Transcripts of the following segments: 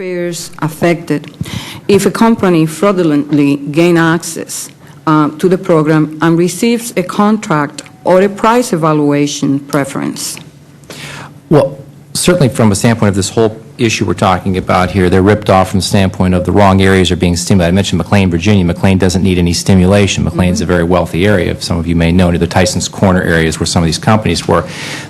taxpayers affected if a company fraudulently gains access to the program and receives a contract or a price evaluation preference? Well, certainly from a standpoint of this whole issue we're talking about here, they're ripped off from the standpoint of the wrong areas are being stimulated. I mentioned McLean, Virginia. McLean doesn't need any stimulation. McLean's a very wealthy area. Some of you may know, near the Tyson's Corner areas where some of these companies were.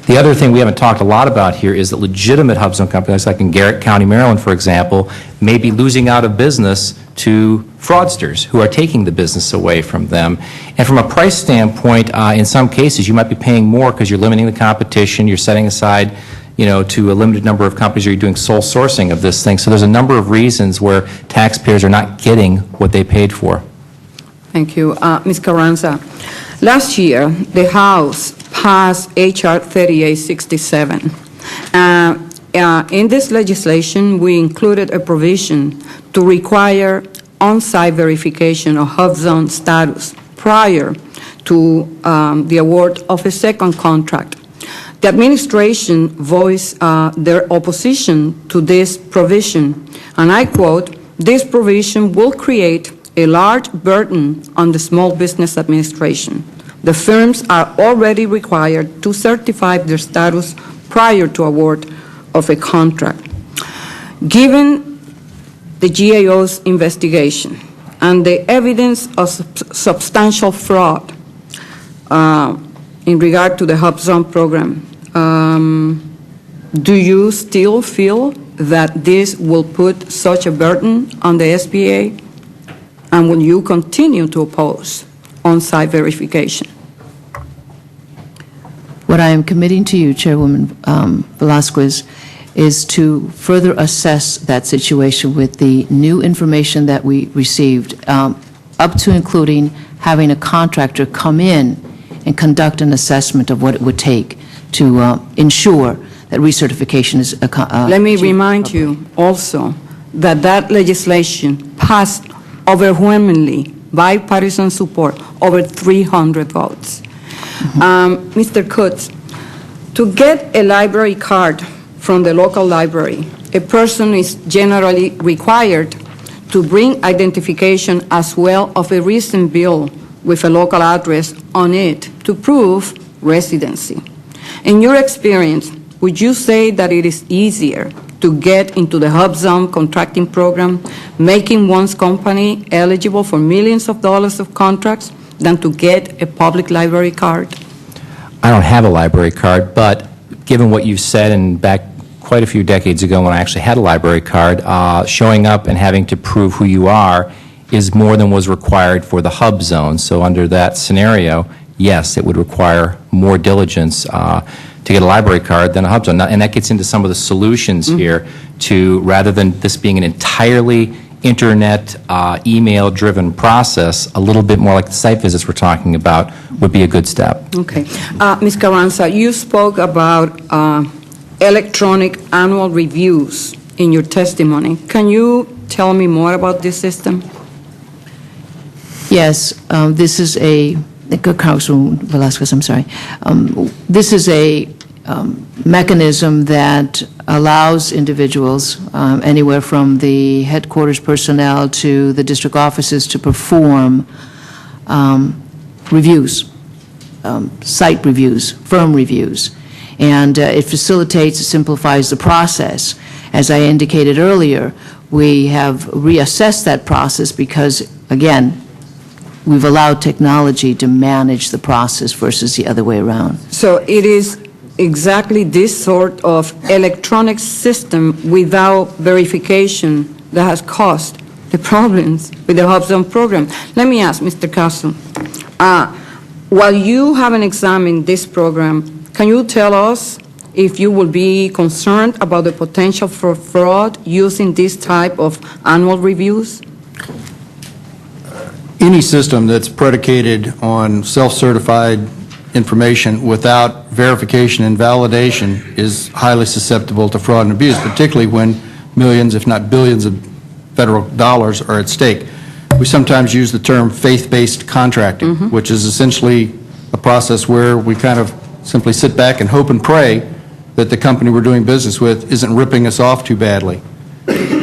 The other thing we haven't talked a lot about here is that legitimate Hubzone companies, like in Garrett County, Maryland, for example, may be losing out of business to fraudsters who are taking the business away from them. And from a price standpoint, in some cases, you might be paying more because you're limiting the competition, you're setting aside to a limited number of companies, or you're doing sole sourcing of this thing. So there's a number of reasons where taxpayers are not getting what they paid for. Thank you. Ms. Carranza, last year, the House passed H.R. 3867. In this legislation, we included a provision to require on-site verification of Hubzone status prior to the award of a second contract. The administration voiced their opposition to this provision, and I quote, "This provision will create a large burden on the Small Business Administration. The firms are already required to certify their status prior to award of a contract." Given the GAO's investigation and the evidence of substantial fraud in regard to the Hubzone program, do you still feel that this will put such a burden on the SBA? And will you continue to oppose on-site verification? What I am committing to you, Chairwoman Velazquez, is to further assess that situation with the new information that we received, up to including having a contractor come in and conduct an assessment of what it would take to ensure that recertification is Let me remind you also that that legislation passed overwhelmingly bipartisan support, over 300 votes. Mr. Kutz, to get a library card from the local library, a person is generally required to bring identification as well of a recent bill with a local address on it to prove residency. In your experience, would you say that it is easier to get into the Hubzone contracting program, making one's company eligible for millions of dollars of contracts, than to get a public library card? I don't have a library card, but given what you've said, and back quite a few decades ago when I actually had a library card, showing up and having to prove who you are is more than was required for the Hubzone. So under that scenario, yes, it would require more diligence to get a library card than a Hubzone. And that gets into some of the solutions here to, rather than this being an entirely internet, email-driven process, a little bit more like the site visits we're talking about would be a good step. Okay. Ms. Carranza, you spoke about electronic annual reviews in your testimony. Can you tell me more about this system? Yes, this is a, Congresswoman Velazquez, I'm sorry. This is a mechanism that allows individuals, anywhere from the headquarters personnel to the district offices, to perform reviews, site reviews, firm reviews. And it facilitates, simplifies the process. As I indicated earlier, we have reassessed that process because, again, we've allowed technology to manage the process versus the other way around. So it is exactly this sort of electronic system without verification that has caused the problems with the Hubzone program. Let me ask, Mr. Castro, while you haven't examined this program, can you tell us if you will be concerned about the potential for fraud using this type of annual reviews? Any system that's predicated on self-certified information without verification and validation is highly susceptible to fraud and abuse, particularly when millions, if not billions, of federal dollars are at stake. We sometimes use the term faith-based contracting, which is essentially a process where we kind of simply sit back and hope and pray that the company we're doing business with isn't ripping us off too badly.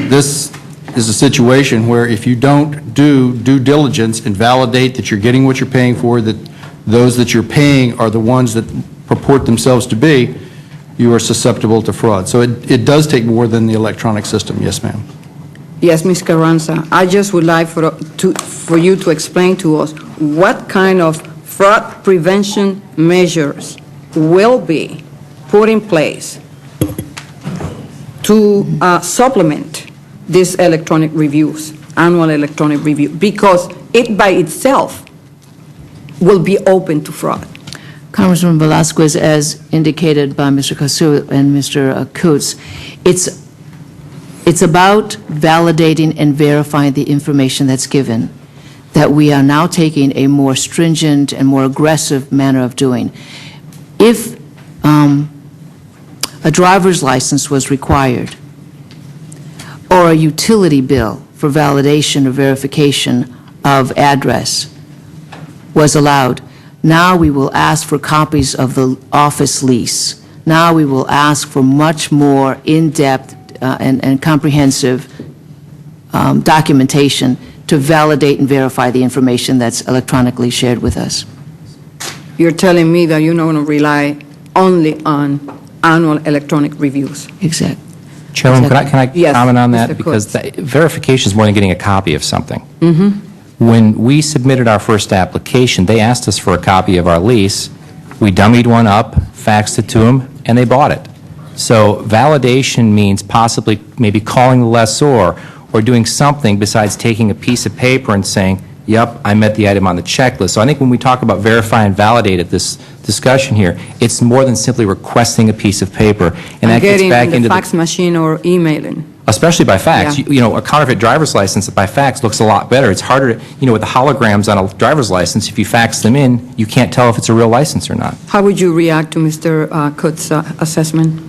this is a situation where if you don't do due diligence and validate that you're getting what you're paying for, that those that you're paying are the ones that purport themselves to be, you are susceptible to fraud. So it does take more than the electronic system. Yes, ma'am. Yes, Ms. Carranza, I just would like for you to explain to us what kind of fraud prevention measures will be put in place to supplement these electronic reviews, annual electronic review, because it by itself will be open to fraud. Congresswoman Velazquez, as indicated by Mr. Kasu and Mr. Coates, it's about validating and verifying the information that's given, that we are now taking a more stringent and more aggressive manner of doing. If a driver's license was required, or a utility bill for validation or verification of address was allowed, now we will ask for copies of the office lease. Now we will ask for much more in-depth and comprehensive documentation to validate and verify the information that's electronically shared with us. You're telling me that you're not going to rely only on annual electronic reviews? Exactly. Chairwoman, can I Yes, comment on that? Mr. Because Coates. verification is more than getting a copy of something. When we submitted our first application, they asked us for a copy of our lease. We dummied one up, faxed it to them, and they bought it. So validation means possibly maybe calling the lessor or doing something besides taking a piece of paper and saying, yep, I met the item on the checklist. So I think when we talk about verify and validate at this discussion here, it's more than simply requesting a piece of paper. And that gets Getting back in into the fax machine or emailing. especially by fax. Yeah. You know, a counterfeit driver's license by fax looks a lot better. It's harder to, you know, with the holograms on a driver's license, if you fax them in, you can't tell if it's a real license or not. How would you react to Mr. Coates' assessment?